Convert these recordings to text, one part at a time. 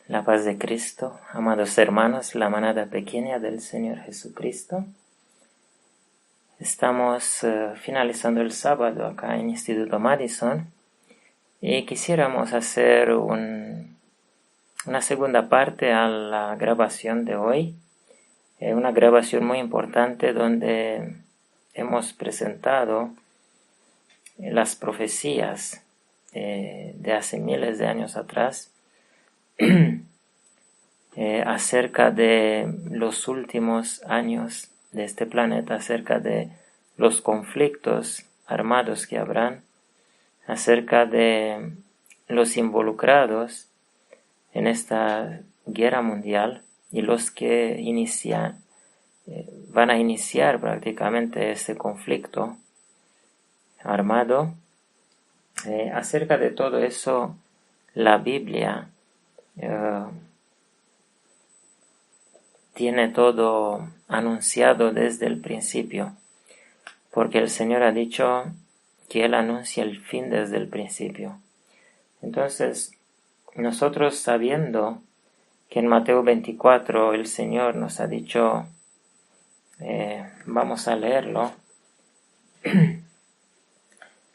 La paz de Cristo, amados hermanos, la manada pequeña del Señor Jesucristo. Estamos finalizando el sábado acá en Instituto Madison y quisiéramos hacer una segunda parte a la grabación de hoy. Una grabación muy importante donde hemos presentado las profecías de hace miles de años atrás acerca de los últimos años de este planeta, acerca de los conflictos armados que habrán, acerca de los involucrados en esta guerra mundial y los que van a iniciar prácticamente este conflicto armado. Acerca de todo eso, la Biblia tiene todo anunciado desde el principio, porque el Señor ha dicho que Él anuncia el fin desde el principio. Entonces, nosotros sabiendo que en Mateo 24 el Señor nos ha dicho, vamos a leerlo,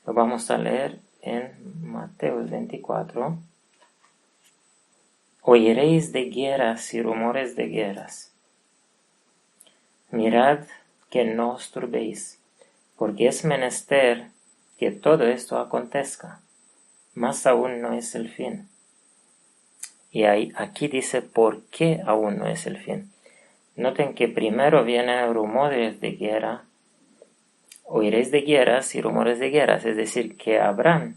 lo vamos a leer en Mateo 24. Oiréis de guerras y rumores de guerras. Mirad que no os turbéis, porque es menester que todo esto acontezca, mas aún no es el fin. Y aquí dice por qué aún no es el fin. Noten que primero vienen rumores de guerra, oiréis de guerras y rumores de guerras, es decir, que habrán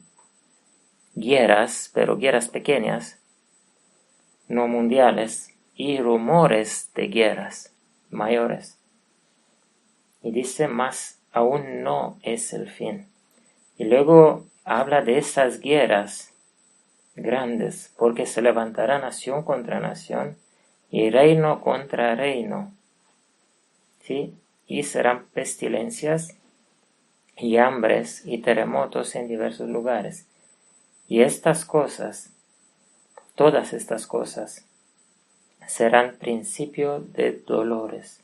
guerras, pero guerras pequeñas, no mundiales, y rumores de guerras mayores. Y dice, más aún no es el fin. Y luego habla de esas guerras grandes, porque se levantará nación contra nación y reino contra reino. ¿Sí? Y serán pestilencias y hambres y terremotos en diversos lugares. Y estas cosas, todas estas cosas, serán principio de dolores.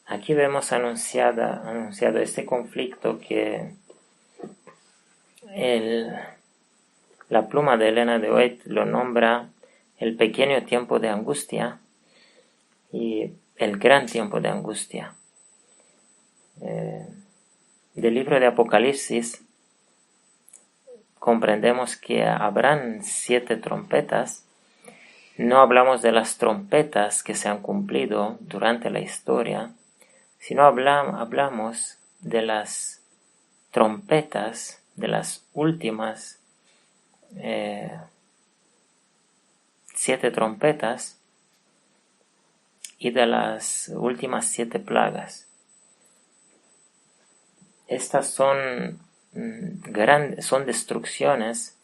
Aquí vemos anunciado este conflicto que la pluma de Elena de White lo nombra el pequeño tiempo de angustia y el gran tiempo de angustia. Del libro de Apocalipsis comprendemos que habrán 7 trompetas. No hablamos de las trompetas que se han cumplido durante la historia, sino hablamos de las trompetas, de las últimas 7 trompetas y de las últimas 7 plagas. Estas son destrucciones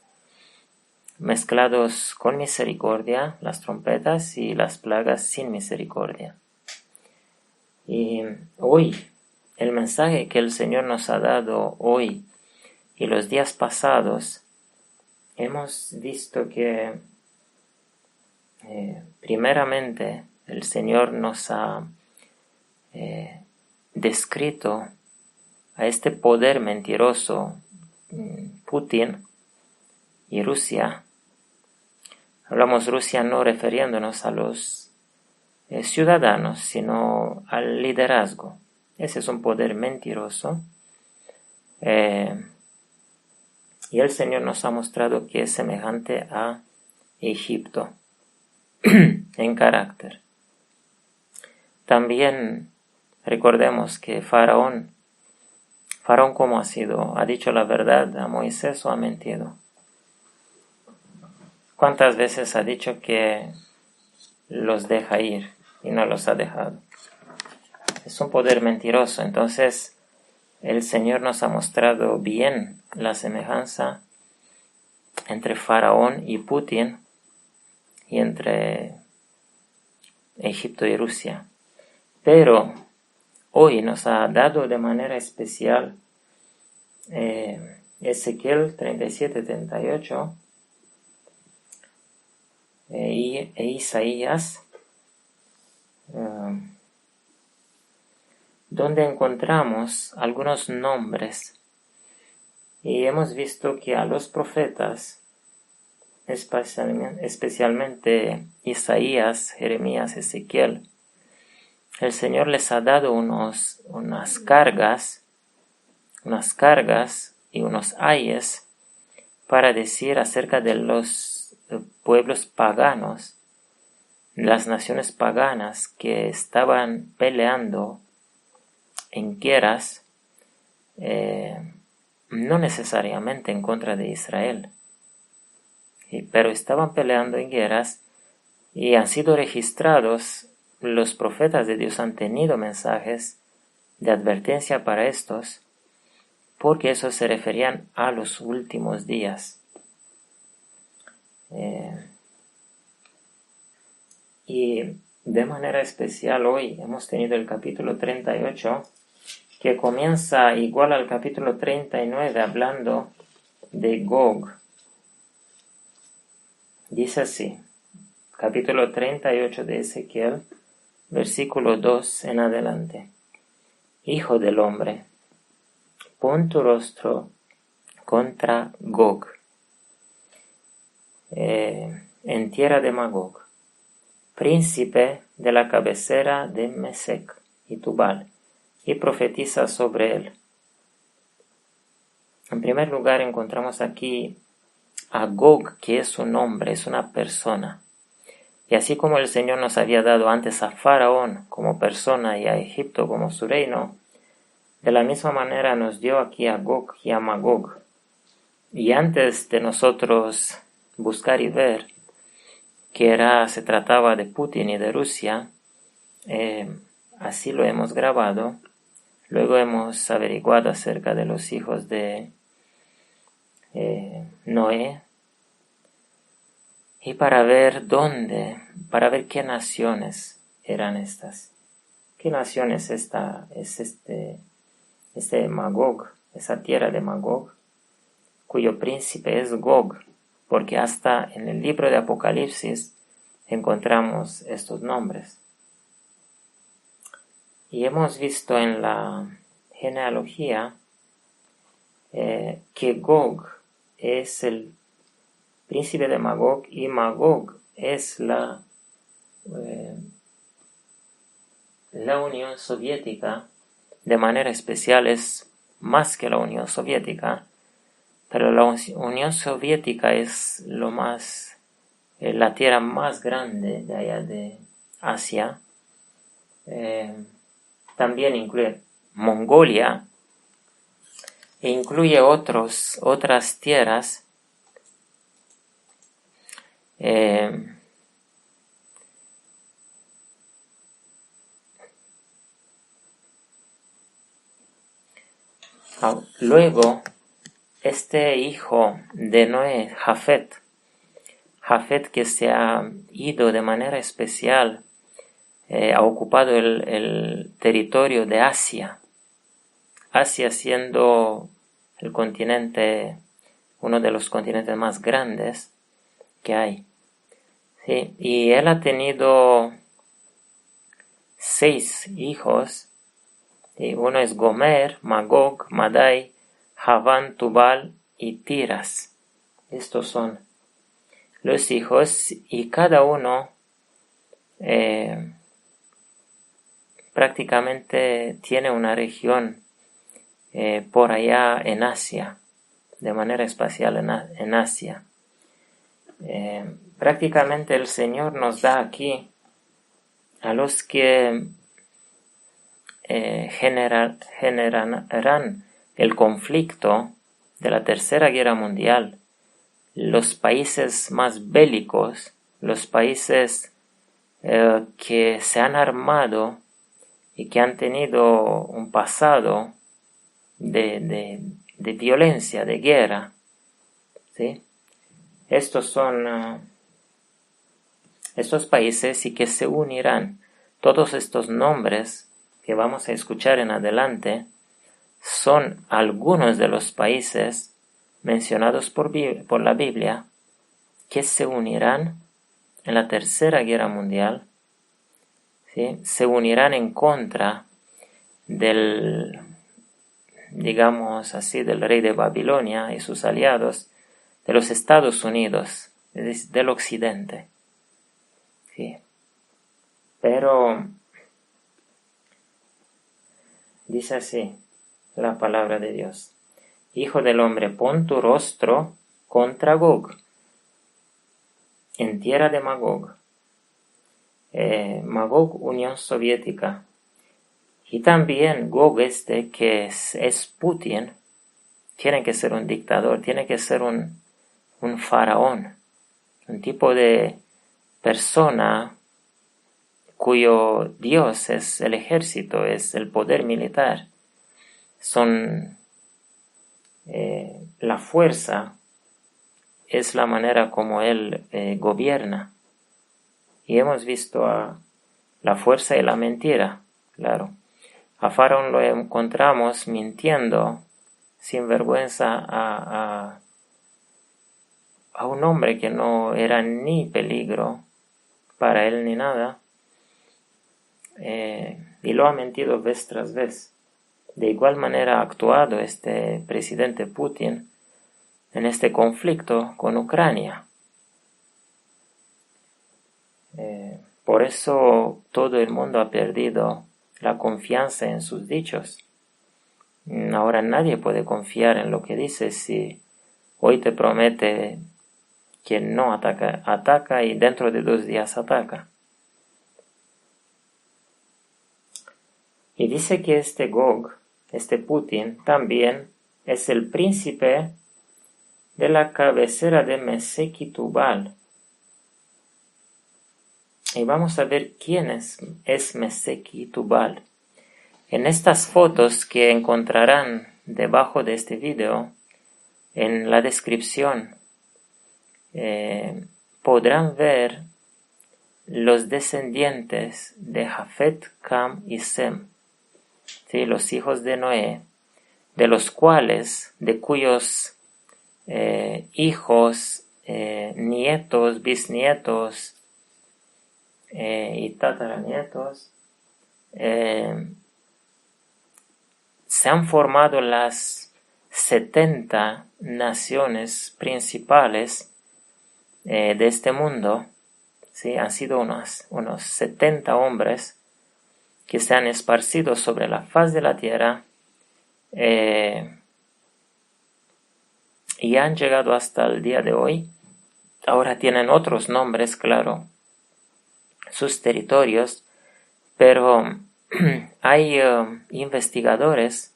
mezclados con misericordia, las trompetas y las plagas sin misericordia. Y hoy, el mensaje que el Señor nos ha dado hoy y los días pasados, hemos visto que primeramente el Señor nos ha descrito a este poder mentiroso, Putin y Rusia. Hablamos Rusia no refiriéndonos a los ciudadanos, sino al liderazgo. Ese es un poder mentiroso. Y el Señor nos ha mostrado que es semejante a Egipto en carácter. También recordemos que Faraón, ¿cómo ha sido? ¿Ha dicho la verdad a Moisés o ha mentido? ¿Cuántas veces ha dicho que los deja ir y no los ha dejado? Es un poder mentiroso. Entonces, el Señor nos ha mostrado bien la semejanza entre Faraón y Putin y entre Egipto y Rusia. Pero hoy nos ha dado de manera especial Ezequiel 37-38 e Isaías, donde encontramos algunos nombres, y hemos visto que a los profetas, especialmente Isaías, Jeremías, Ezequiel, el Señor les ha dado unas cargas y unos ayes para decir acerca de los pueblos paganos, las naciones paganas que estaban peleando en guerras, no necesariamente en contra de Israel, pero estaban peleando en guerras y han sido registrados. Los profetas de Dios han tenido mensajes de advertencia para estos, porque esos se referían a los últimos días. Y de manera especial hoy hemos tenido el capítulo 38, que comienza igual al capítulo 39 hablando de Gog. Dice así, capítulo 38 de Ezequiel, versículo 2 en adelante. Hijo del hombre, pon tu rostro contra Gog, en tierra de Magog, príncipe de la cabecera de Mesec y Tubal, y profetiza sobre él. En primer lugar encontramos aquí a Gog, que es un hombre, es una persona. Y así como el Señor nos había dado antes a Faraón como persona y a Egipto como su reino, de la misma manera nos dio aquí a Gog y a Magog. Y antes de nosotros buscar y ver que se trataba de Putin y de Rusia, así lo hemos grabado. Luego hemos averiguado acerca de los hijos de Noé, y para ver qué naciones eran estas. ¿Qué naciones es este Magog, esa tierra de Magog, cuyo príncipe es Gog? Porque hasta en el libro de Apocalipsis encontramos estos nombres. Y hemos visto en la genealogía que Gog es el príncipe de Magog, y Magog es la Unión Soviética. De manera especial es más que la Unión Soviética, pero la Unión Soviética es la tierra más grande de allá de Asia. También incluye Mongolia e incluye otras tierras. Luego, este hijo de Noé, Jafet, que se ha ido de manera especial, ha ocupado el territorio de Asia siendo el continente, uno de los continentes más grandes que hay. ¿Sí? Y él ha tenido 6 hijos, y uno es Gomer, Magog, Madai, Javán, Tubal y Tiras. Estos son los hijos, y cada uno prácticamente tiene una región por allá en Asia, de manera espacial en Asia. Prácticamente el Señor nos da aquí a los que generarán el conflicto de la Tercera Guerra Mundial, los países más bélicos, los países que se han armado y que han tenido un pasado de violencia, de guerra, ¿sí? Estos son estos países, y que se unirán. Todos estos nombres que vamos a escuchar en adelante son algunos de los países mencionados por la Biblia que se unirán en la Tercera Guerra Mundial, ¿sí? Se unirán en contra del, digamos así, del rey de Babilonia y sus aliados, de los Estados Unidos, del occidente. ¿Sí? Pero dice así la palabra de Dios: Hijo del hombre, pon tu rostro contra Gog, en tierra de Magog. Magog, Unión Soviética. Y también Gog que es Putin, tiene que ser un dictador, tiene que ser un faraón, un tipo de persona cuyo dios es el ejército, es el poder militar. Son la fuerza, es la manera como él gobierna. Y hemos visto a la fuerza y la mentira, claro. A Faraón lo encontramos mintiendo sin vergüenza a un hombre que no era ni peligro para él ni nada, y lo ha mentido vez tras vez. De igual manera ha actuado este presidente Putin en este conflicto con Ucrania. Por eso todo el mundo ha perdido la confianza en sus dichos. Ahora nadie puede confiar en lo que dice. Si hoy te promete que no ataca y dentro de 2 días ataca. Y dice que este Gog, este Putin, también es el príncipe de la cabecera de Mesec y Tubal. Y vamos a ver quién es Mesec y Tubal. En estas fotos que encontrarán debajo de este video, en la descripción, podrán ver los descendientes de Jafet, Cam y Sem, ¿sí? Los hijos de Noé, de los cuales, de cuyos hijos, nietos, bisnietos y tataranietos, se han formado las 70 naciones principales de este mundo. ¿Sí? Han sido unos 70 hombres que se han esparcido sobre la faz de la tierra y han llegado hasta el día de hoy. Ahora tienen otros nombres, claro, sus territorios, pero hay investigadores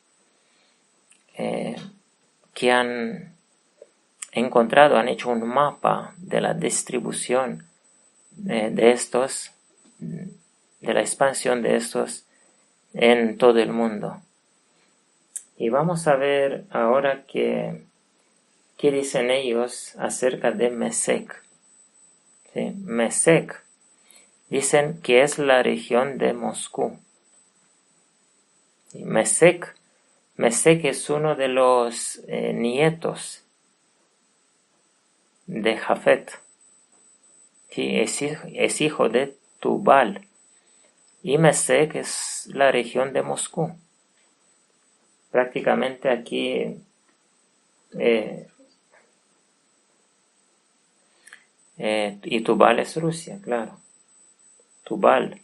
que han encontrado, han hecho un mapa de la distribución de estos, de la expansión de estos en todo el mundo. Y vamos a ver ahora qué dicen ellos acerca de Mesec. ¿Sí? Mesec dicen que es la región de Moscú. Y Mesec es uno de los nietos de Jafet, que es hijo de Tubal, y Mesec es la región de Moscú. Prácticamente aquí y Tubal es Rusia, claro. Tubal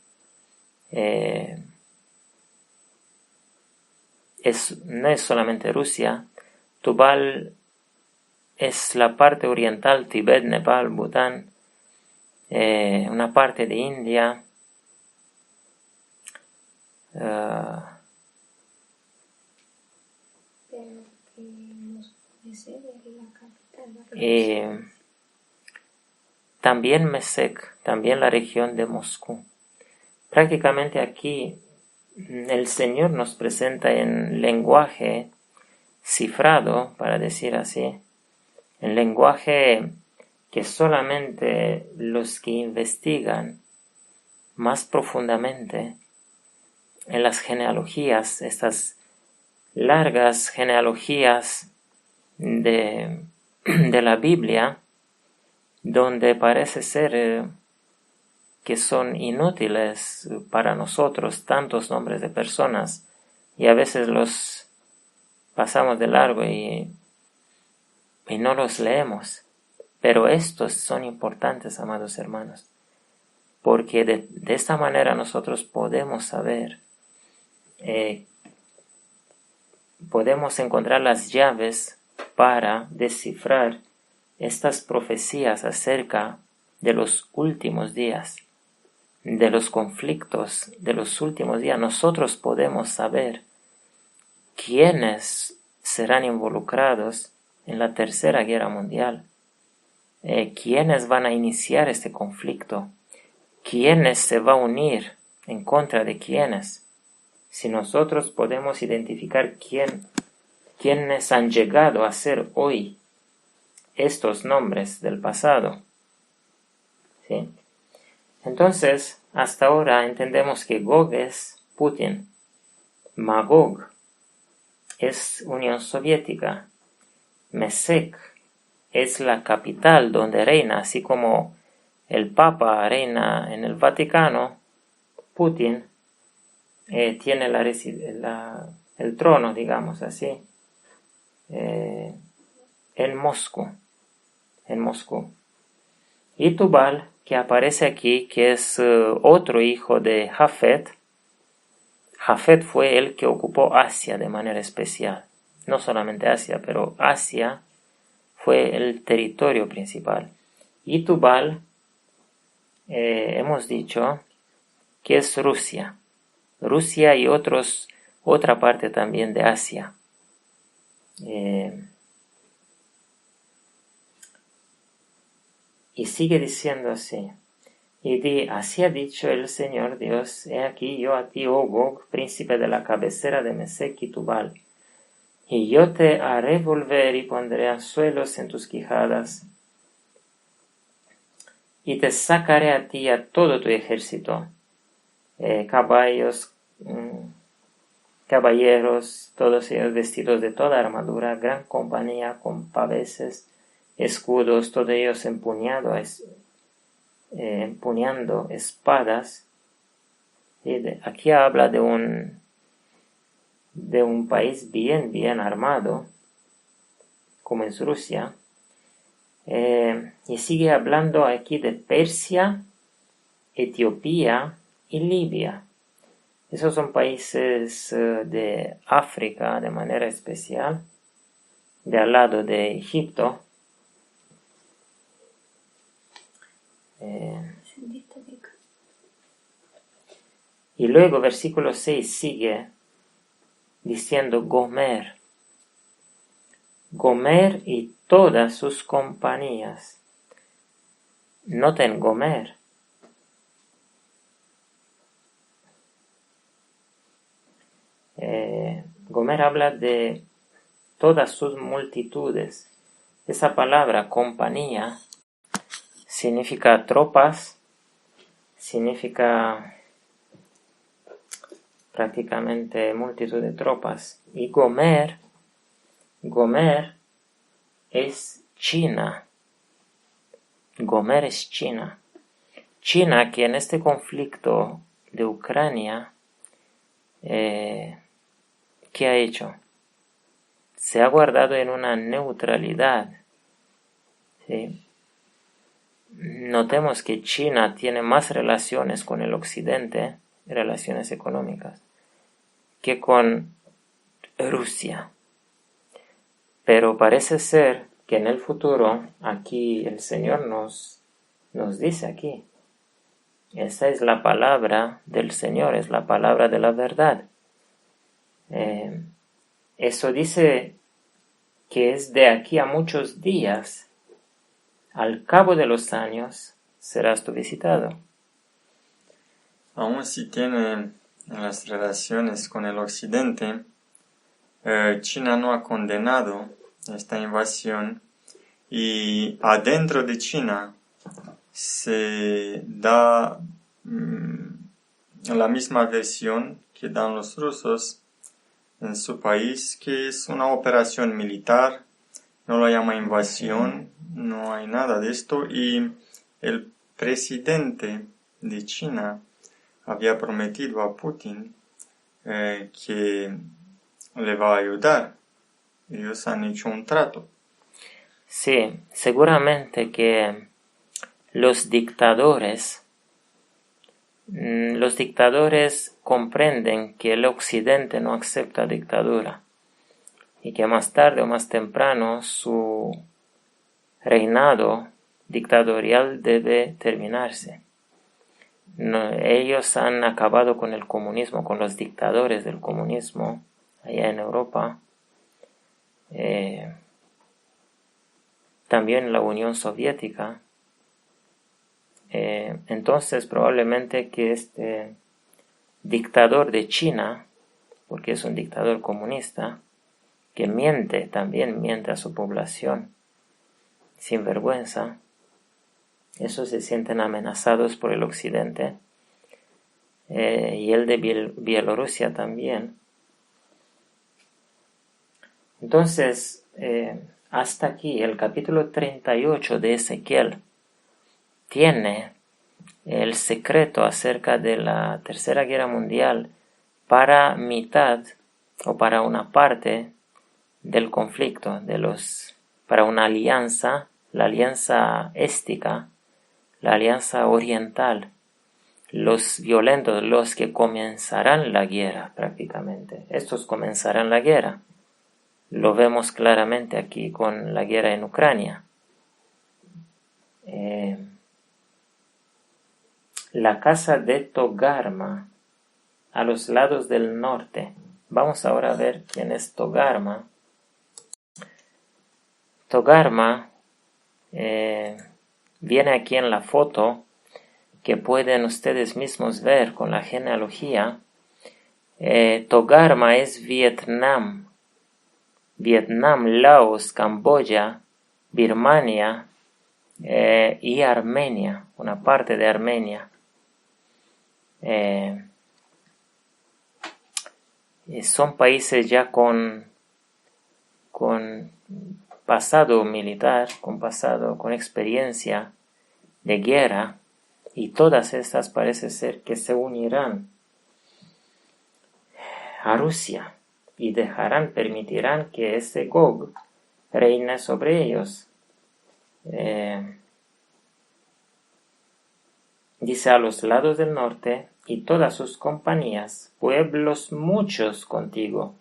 no es solamente Rusia. Tubal es la parte oriental, Tibet, Nepal, Bután, una parte de India, y también Mesec, también la región de Moscú. Prácticamente aquí el Señor nos presenta en lenguaje cifrado, para decir así, en lenguaje que solamente los que investigan más profundamente en las genealogías, estas largas genealogías de la Biblia, donde parece ser que son inútiles para nosotros tantos nombres de personas, y a veces los pasamos de largo y no los leemos. Pero estos son importantes, amados hermanos, porque de esta manera nosotros podemos saber, podemos encontrar las llaves para descifrar estas profecías acerca de los últimos días, de los conflictos de los últimos días. Nosotros podemos saber quiénes serán involucrados en la Tercera Guerra Mundial, quiénes van a iniciar este conflicto, quiénes se va a unir en contra de quiénes. Si nosotros podemos identificar quiénes han llegado a ser hoy estos nombres del pasado, ¿sí? Entonces, hasta ahora entendemos que Gog es Putin, Magog es Unión Soviética, Mesec es la capital donde reina, así como el Papa reina en el Vaticano. Putin tiene el trono, digamos así, en Moscú. Y Tubal, que aparece aquí, que es otro hijo de Jafet. Jafet fue el que ocupó Asia de manera especial. No solamente Asia, pero Asia fue el territorio principal. Y Tubal, hemos dicho que es Rusia. Rusia y otra parte también de Asia. Y sigue diciendo así. Y así ha dicho el Señor Dios: he aquí yo a ti, oh Gog, príncipe de la cabecera de Mesec y Tubal. Y yo te haré volver y pondré anzuelos en tus quijadas. Y te sacaré a ti a todo tu ejército, caballeros, todos ellos vestidos de toda armadura, gran compañía con paveses, escudos, todos ellos empuñando espadas. Aquí habla de un país bien armado, como es Rusia. Y sigue hablando aquí de Persia, Etiopía y Libia. Esos son países de África de manera especial, de al lado de Egipto. Y luego versículo 6 sigue diciendo Gomer y todas sus compañías. Noten Gomer. Gomer habla de todas sus multitudes. Esa palabra compañía significa tropas, significa prácticamente multitud de tropas. Y Gomer es China. Gomer es China. China, que en este conflicto de Ucrania, ¿qué ha hecho? Se ha guardado en una neutralidad. ¿Sí? Notemos que China tiene más relaciones con el occidente, relaciones económicas, que con Rusia. Pero parece ser que en el futuro, aquí el Señor nos dice aquí, esa es la palabra del Señor, es la palabra de la verdad. Eso dice que es de aquí a muchos días, al cabo de los años, serás tú visitado. Aún si tiene las relaciones con el occidente, China no ha condenado esta invasión y adentro de China se da la misma versión que dan los rusos en su país que es una operación militar, no lo llama invasión, no hay nada de esto, y el presidente de China había prometido a Putin que le va a ayudar. Ellos han hecho un trato. Sí, seguramente que los dictadores comprenden que el occidente no acepta dictadura y que más tarde o más temprano su reinado dictatorial debe terminarse. Ellos han acabado con el comunismo, con los dictadores del comunismo allá en Europa. También la Unión Soviética. Entonces probablemente que este dictador de China, porque es un dictador comunista, que también miente a su población, sin vergüenza, esos se sienten amenazados por el occidente, y el de Bielorrusia también. Entonces, hasta aquí el capítulo 38 de Ezequiel tiene el secreto acerca de la Tercera Guerra Mundial para mitad o para una parte del conflicto, para una alianza, la alianza éstica, la alianza oriental, los violentos, los que comenzarán la guerra prácticamente. Estos comenzarán la guerra. Lo vemos claramente aquí con la guerra en Ucrania. La casa de Togarma, a los lados del norte. Vamos ahora a ver quién es Togarma. Togarma viene aquí en la foto que pueden ustedes mismos ver con la genealogía. Togarma es Vietnam, Laos, Camboya, Birmania y Armenia, una parte de Armenia. Son países ya con pasado militar, con experiencia de guerra, y todas estas parece ser que se unirán a Rusia y permitirán que ese Gog reine sobre ellos. Dice a los lados del norte y todas sus compañías, pueblos muchos contigo,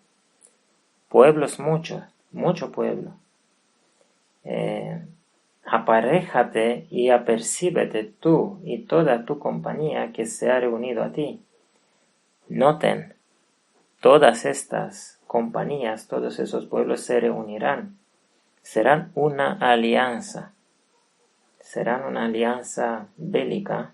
pueblos muchos, mucho pueblo. Aparéjate y apercíbete tú y toda tu compañía que se ha reunido a ti. Noten, todas estas compañías, todos esos pueblos se reunirán. Serán una alianza bélica.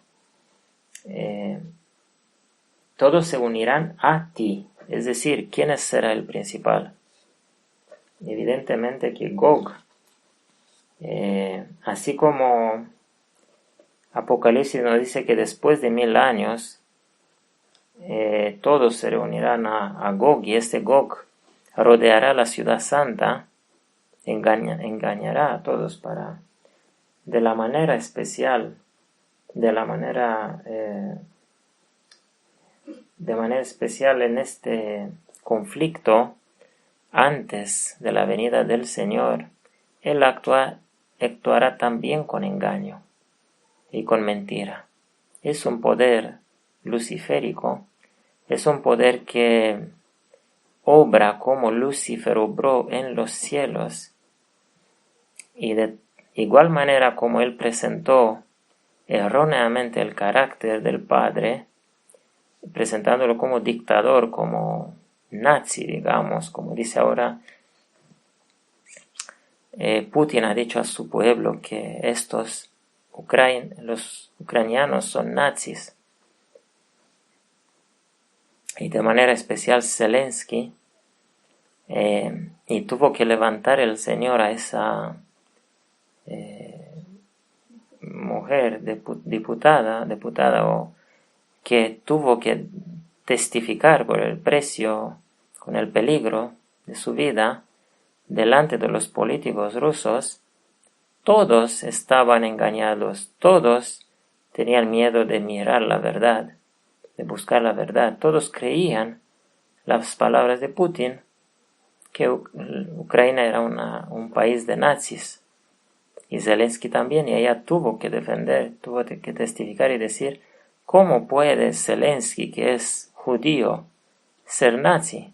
Todos se unirán a ti. Es decir, ¿quién será el principal? Evidentemente que Gog. Así como Apocalipsis nos dice que después de 1000 años todos se reunirán a Gog, y este Gog rodeará la ciudad santa, engañará a todos de la manera especial en este conflicto. Antes de la venida del Señor, Él actuará también con engaño y con mentira. Es un poder luciférico, es un poder que obra como Lucifer obró en los cielos, y de igual manera como él presentó erróneamente el carácter del Padre, presentándolo como dictador, como nazi, digamos, como dice ahora. Putin ha dicho a su pueblo que los ucranianos son nazis, y de manera especial Zelensky, y tuvo que levantar el Señor a esa mujer diputada que tuvo que testificar por el precio con el peligro de su vida delante de los políticos rusos, todos estaban engañados, todos tenían miedo de mirar la verdad, de buscar la verdad. Todos creían las palabras de Putin, que Ucrania era un país de nazis. Y Zelensky también, y ella tuvo que defender, tuvo que testificar y decir, ¿cómo puede Zelensky, que es judío, ser nazi?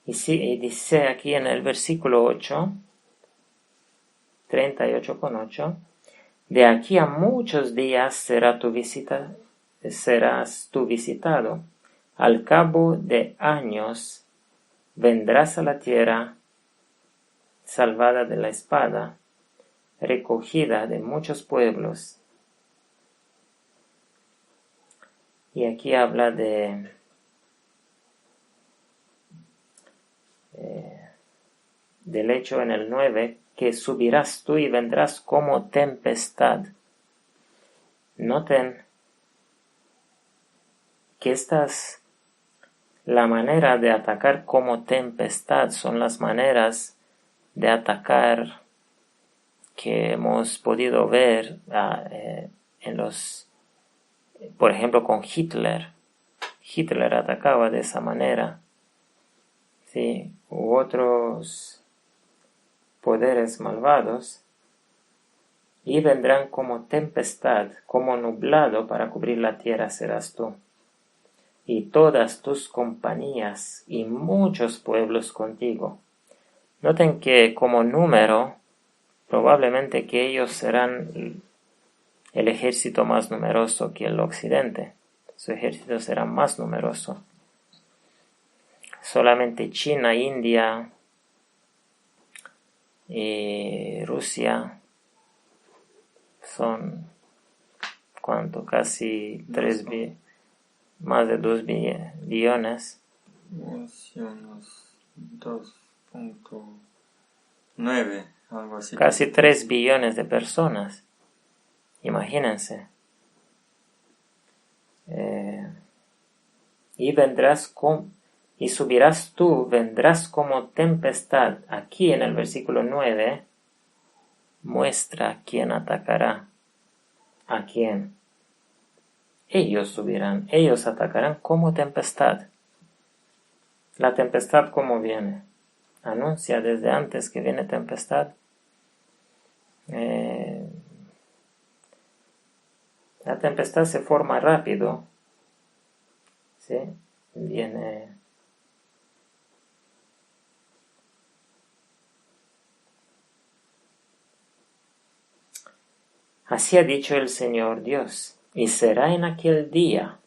Y dice aquí en el versículo 8, 38,8, de aquí a muchos días serás tú visitado. Al cabo de años vendrás a la tierra salvada de la espada, recogida de muchos pueblos. Y aquí habla del hecho en el 9, que subirás tú y vendrás como tempestad. Noten que la manera de atacar como tempestad son las maneras de atacar que hemos podido ver por ejemplo, con Hitler. Hitler atacaba de esa manera, ¿sí? U otros poderes malvados, y vendrán como tempestad, como nublado para cubrir la tierra serás tú, y todas tus compañías y muchos pueblos contigo. Noten que como número, probablemente que ellos serán el ejército más numeroso que el occidente. Su ejército será más numeroso. Solamente China, India y Rusia son, ¿cuánto? Casi más de 2 billones. Unos 2.9, algo así. Casi 3 billones de personas. Imagínense. Y subirás tú, vendrás como tempestad. Aquí en el versículo 9 muestra quién atacará. ¿A quién? Ellos subirán, ellos atacarán como tempestad. La tempestad, ¿cómo viene? Anuncia desde antes que viene tempestad. La tempestad se forma rápido, ¿sí? Viene. Así ha dicho el Señor Dios, y será en aquel día.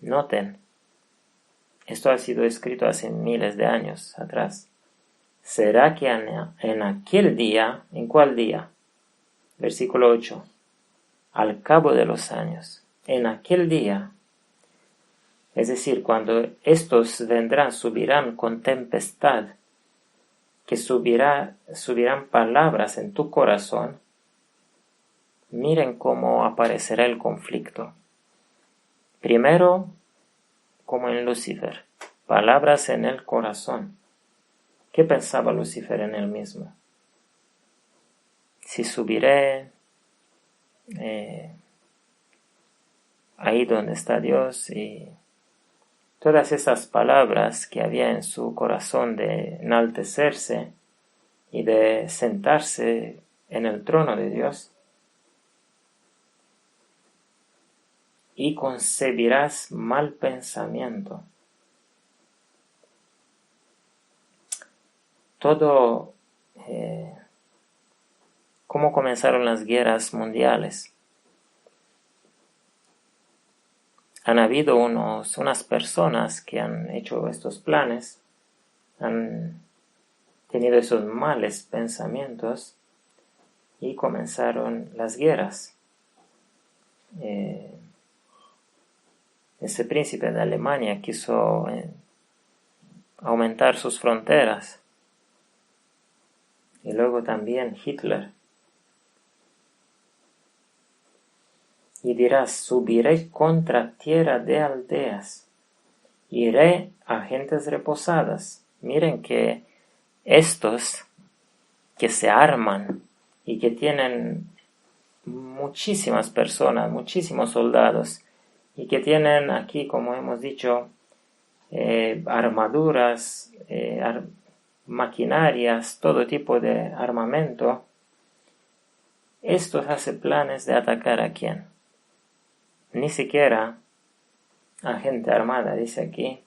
Noten, esto ha sido escrito hace miles de años atrás. Será que en aquel día, ¿en cuál día? Versículo 8. Al cabo de los años, en aquel día, es decir, cuando estos vendrán, subirán con tempestad, que subirán palabras en tu corazón. Miren cómo aparecerá el conflicto. Primero, como en Lucifer, palabras en el corazón. ¿Qué pensaba Lucifer en él mismo? Si subiré ahí donde está Dios, y todas esas palabras que había en su corazón de enaltecerse y de sentarse en el trono de Dios, y concebirás mal pensamiento. Todo, cómo comenzaron las guerras mundiales. Han habido unas personas que han hecho estos planes, han tenido esos males pensamientos y comenzaron las guerras. Ese príncipe de Alemania quiso aumentar sus fronteras, y luego también Hitler. y dirás, subiré contra tierra de aldeas, iré a gentes reposadas. Miren que estos que se arman y que tienen muchísimas personas, muchísimos soldados, y que tienen aquí, como hemos dicho, armaduras, maquinarias, todo tipo de armamento, estos hacen planes de atacar a quién. Ni siquiera a gente armada, dice aquí.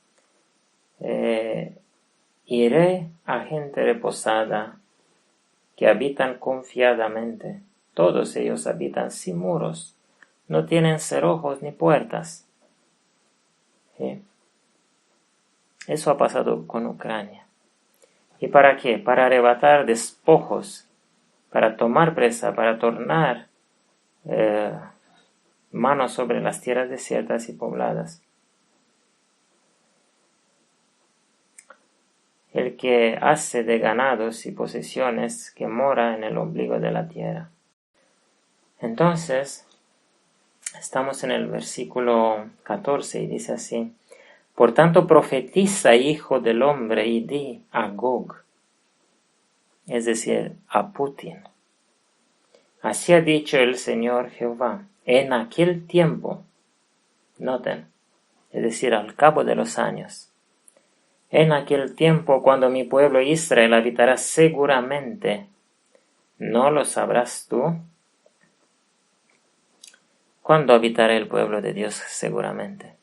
Iré a gente reposada que habitan confiadamente. Todos ellos habitan sin muros, no tienen cerrojos ni puertas. ¿Sí? Eso ha pasado con Ucrania. ¿Y para qué? Para arrebatar despojos, para tomar presa, para tornar manos sobre las tierras desiertas y pobladas. El que hace de ganados y posesiones que mora en el ombligo de la tierra. Entonces, estamos en el versículo 14 y dice así: Por tanto profetiza, hijo del hombre, y di a Gog, es decir, a Putin. Así ha dicho el Señor Jehová, en aquel tiempo, noten, es decir, al cabo de los años, en aquel tiempo cuando mi pueblo Israel habitará seguramente, ¿no lo sabrás tú? ¿Cuándo habitará el pueblo de Dios seguramente?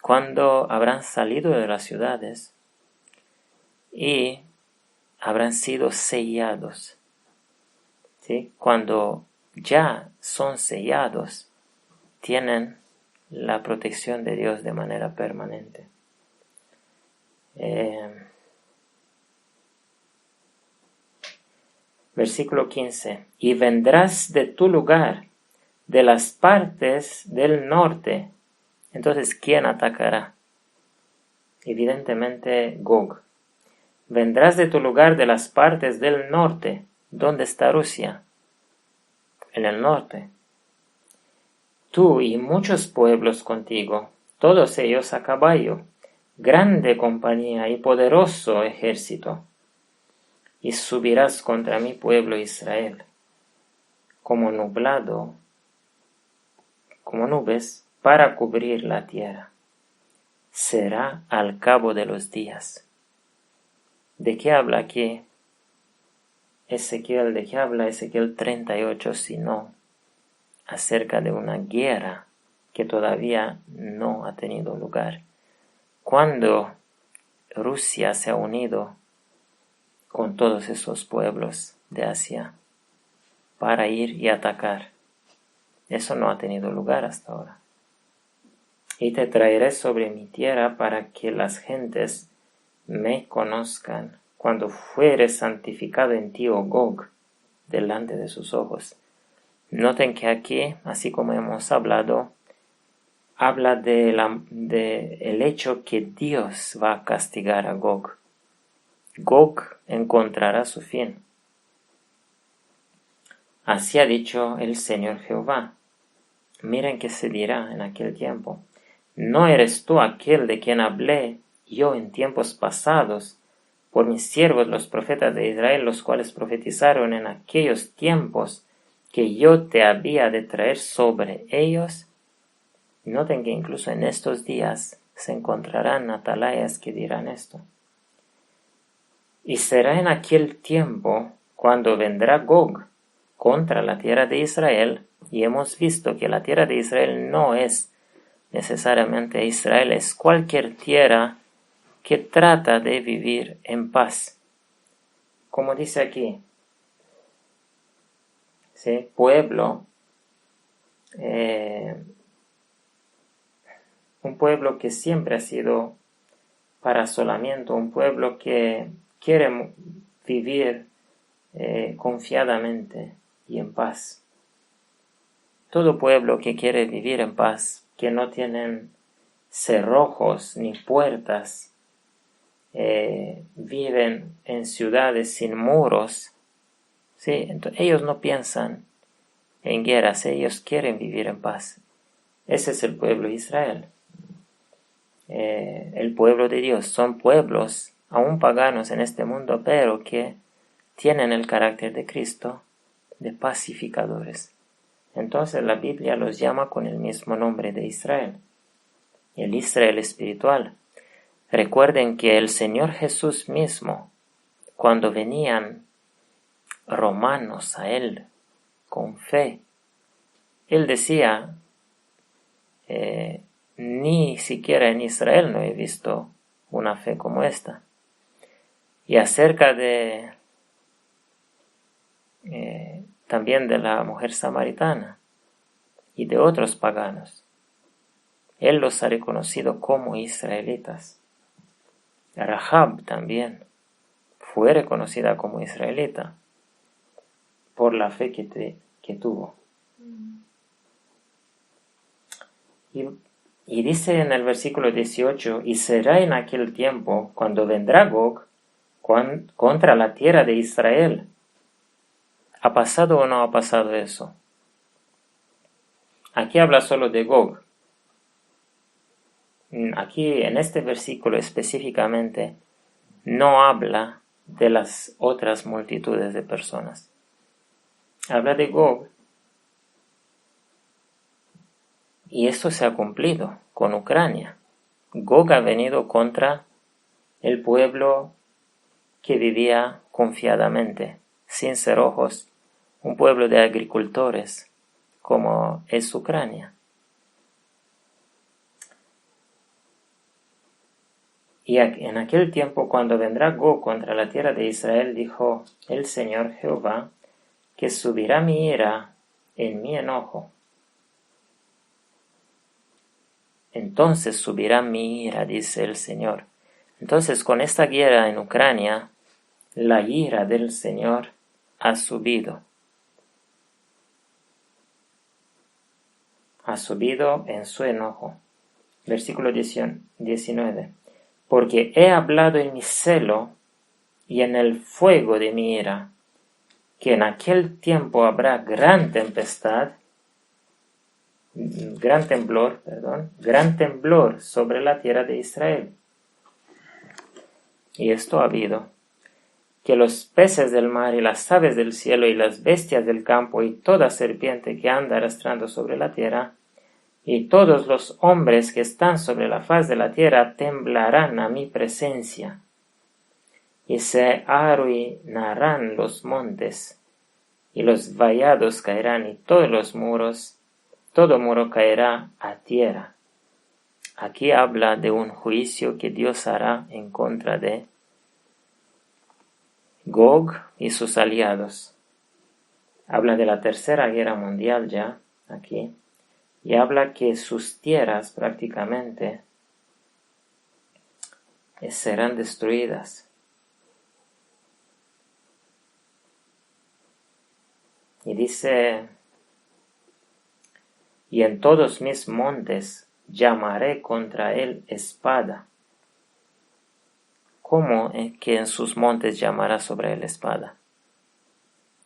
Cuando habrán salido de las ciudades y habrán sido sellados. ¿Sí? Cuando ya son sellados, tienen la protección de Dios de manera permanente. Versículo 15. Y vendrás de tu lugar, de las partes del norte. Entonces, ¿quién atacará? Evidentemente, Gog. Vendrás de tu lugar de las partes del norte. ¿Dónde está Rusia? En el norte. Tú y muchos pueblos contigo, todos ellos a caballo, grande compañía y poderoso ejército. Y subirás contra mi pueblo Israel, como nublado, como nubes, para cubrir la tierra. Será al cabo de los días. ¿De qué habla aquí Ezequiel? ¿De qué habla Ezequiel 38? Sino acerca de una guerra que todavía no ha tenido lugar. Cuando Rusia se ha unido con todos esos pueblos de Asia para ir y atacar. Eso no ha tenido lugar hasta ahora. Y te traeré sobre mi tierra para que las gentes me conozcan cuando fuere santificado en ti, oh Gog, delante de sus ojos. Noten que aquí, así como hemos hablado, habla de el hecho que Dios va a castigar a Gog. Gog encontrará su fin. Así ha dicho el Señor Jehová. Miren qué se dirá en aquel tiempo. ¿No eres tú aquel de quien hablé yo en tiempos pasados por mis siervos los profetas de Israel, los cuales profetizaron en aquellos tiempos que yo te había de traer sobre ellos? Noten que incluso en estos días se encontrarán atalayas que dirán esto. Y será en aquel tiempo cuando vendrá Gog contra la tierra de Israel, y hemos visto que la tierra de Israel no es necesariamente Israel, es cualquier tierra que trata de vivir en paz. Como dice aquí, ¿sí? Pueblo, un pueblo que siempre ha sido para asolamiento, un pueblo que quiere vivir confiadamente y en paz. Todo pueblo que quiere vivir en paz, que no tienen cerrojos ni puertas, viven en ciudades sin muros, ¿sí? Entonces, ellos no piensan en guerras, ellos quieren vivir en paz. Ese es el pueblo de Israel. El pueblo de Dios. Son pueblos aún paganos en este mundo, pero que tienen el carácter de Cristo, de pacificadores. Entonces la Biblia los llama con el mismo nombre de Israel, el Israel espiritual. Recuerden que el Señor Jesús mismo, cuando venían romanos a Él con fe, Él decía, ni siquiera en Israel no he visto una fe como esta. Y acerca de también de la mujer samaritana y de otros paganos, Él los ha reconocido como israelitas. Rahab también fue reconocida como israelita por la fe que tuvo. Y dice en el versículo 18, y será en aquel tiempo cuando vendrá Gog contra la tierra de Israel. ¿Ha pasado o no ha pasado eso? Aquí habla solo de Gog. Aquí en este versículo específicamente no habla de las otras multitudes de personas. Habla de Gog. Y esto se ha cumplido con Ucrania. Gog ha venido contra el pueblo que vivía confiadamente, sin cerrojos, un pueblo de agricultores, como es Ucrania. Y en aquel tiempo, cuando vendrá Gog contra la tierra de Israel, dijo el Señor Jehová, que subirá mi ira en mi enojo. Entonces subirá mi ira, dice el Señor. Entonces, con esta guerra en Ucrania, la ira del Señor ha subido. Ha subido en su enojo. Versículo 19. Porque he hablado en mi celo y en el fuego de mi ira, que en aquel tiempo habrá gran temblor sobre la tierra de Israel. Y esto ha habido, que los peces del mar y las aves del cielo y las bestias del campo y toda serpiente que anda arrastrando sobre la tierra, y todos los hombres que están sobre la faz de la tierra temblarán a mi presencia, y se arruinarán los montes, y los vallados caerán, y todos los muros, todo muro caerá a tierra. Aquí habla de un juicio que Dios hará en contra de Gog y sus aliados. Habla de la Tercera Guerra Mundial ya, aquí. Y habla que sus tierras prácticamente serán destruidas. Y dice, y en todos mis montes llamaré contra él espada. ¿Cómo que en sus montes llamará sobre él espada?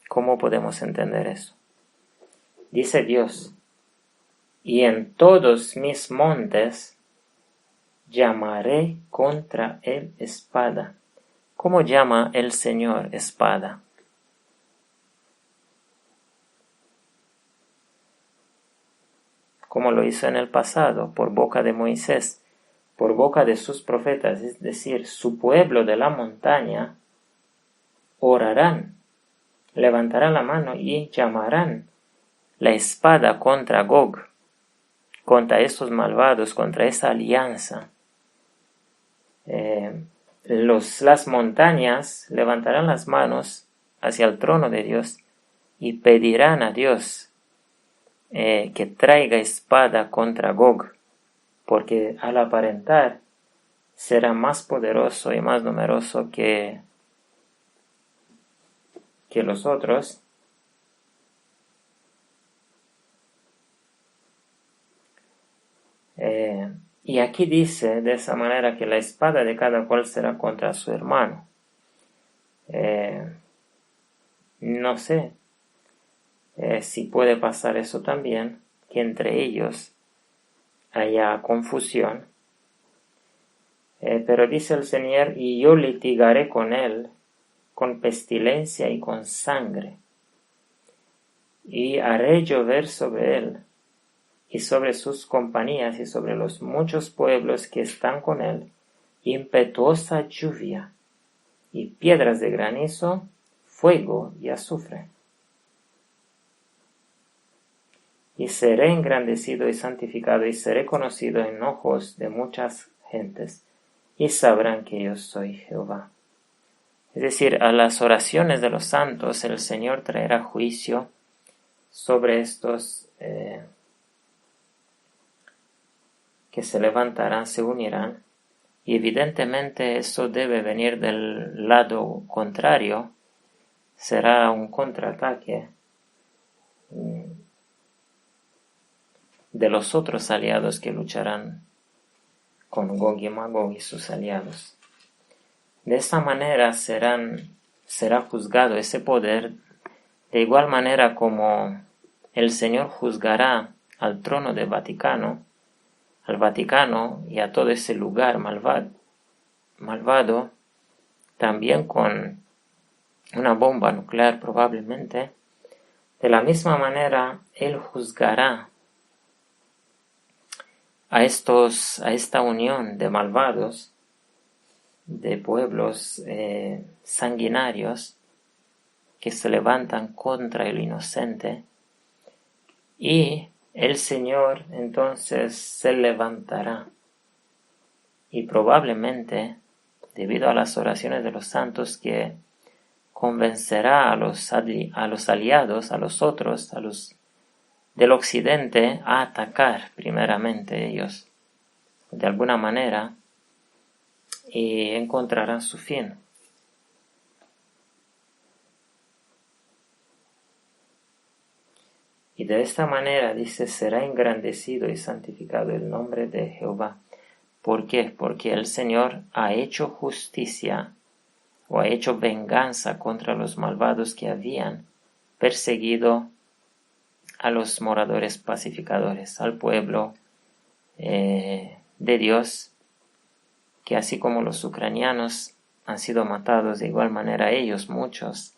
¿Cómo podemos entender eso? Dice Dios, y en todos mis montes llamaré contra él espada. ¿Cómo llama el Señor espada? Como lo hizo en el pasado, por boca de Moisés, por boca de sus profetas, es decir, su pueblo de la montaña, orarán, levantarán la mano y llamarán la espada contra Gog, contra estos malvados, contra esa alianza. Las montañas levantarán las manos hacia el trono de Dios y pedirán a Dios que traiga espada contra Gog, porque al aparentar será más poderoso y más numeroso que los otros. Y aquí dice de esa manera que la espada de cada cual será contra su hermano. No sé, si puede pasar eso también, que entre ellos haya confusión. Pero dice el Señor, y yo litigaré con él con pestilencia y con sangre, y haré llover sobre él, y sobre sus compañías, y sobre los muchos pueblos que están con él, impetuosa lluvia, y piedras de granizo, fuego y azufre. Y seré engrandecido y santificado, y seré conocido en ojos de muchas gentes, y sabrán que yo soy Jehová. Es decir, a las oraciones de los santos el Señor traerá juicio sobre estos que se levantarán, se unirán, y evidentemente eso debe venir del lado contrario, será un contraataque de los otros aliados que lucharán con Gog y Magog y sus aliados. De esta manera será juzgado ese poder, de igual manera como el Señor juzgará al trono del Vaticano, al Vaticano y a todo ese lugar malvado, también con una bomba nuclear probablemente. De la misma manera, Él juzgará a esta unión de malvados, de pueblos sanguinarios que se levantan contra el inocente, y el Señor entonces se levantará y probablemente, debido a las oraciones de los santos, que convencerá a los aliados, a los otros, a los del occidente, a atacar primeramente ellos de alguna manera, y encontrarán su fin. Y de esta manera, dice, será engrandecido y santificado el nombre de Jehová. ¿Por qué? Porque el Señor ha hecho justicia o ha hecho venganza contra los malvados que habían perseguido a los moradores pacificadores, al pueblo de Dios, que así como los ucranianos han sido matados, de igual manera ellos, muchos,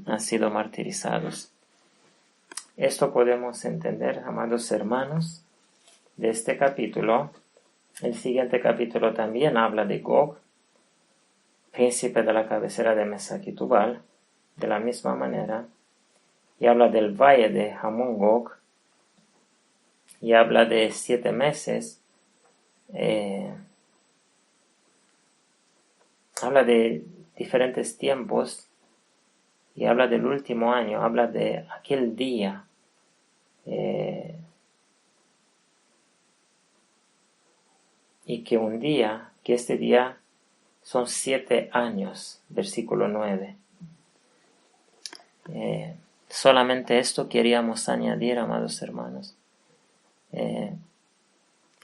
han sido martirizados. Esto podemos entender, amados hermanos, de este capítulo. El siguiente capítulo también habla de Gog, príncipe de la cabecera de Mesac y Tubal, de la misma manera, y habla del valle de Hamón Gog, y habla de 7 meses, habla de diferentes tiempos, y habla del último año, habla de aquel día, y que este día son 7 años, versículo 9. Solamente esto queríamos añadir, amados hermanos,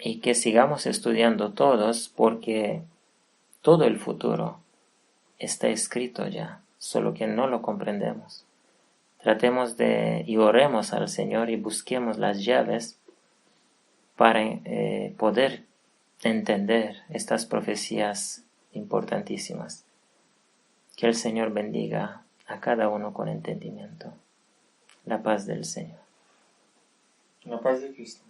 y que sigamos estudiando todos, porque todo el futuro está escrito ya, solo que no lo comprendemos. Tratemos y oremos al Señor y busquemos las llaves para poder entender estas profecías importantísimas. Que el Señor bendiga a cada uno con entendimiento. La paz del Señor. La paz de Cristo.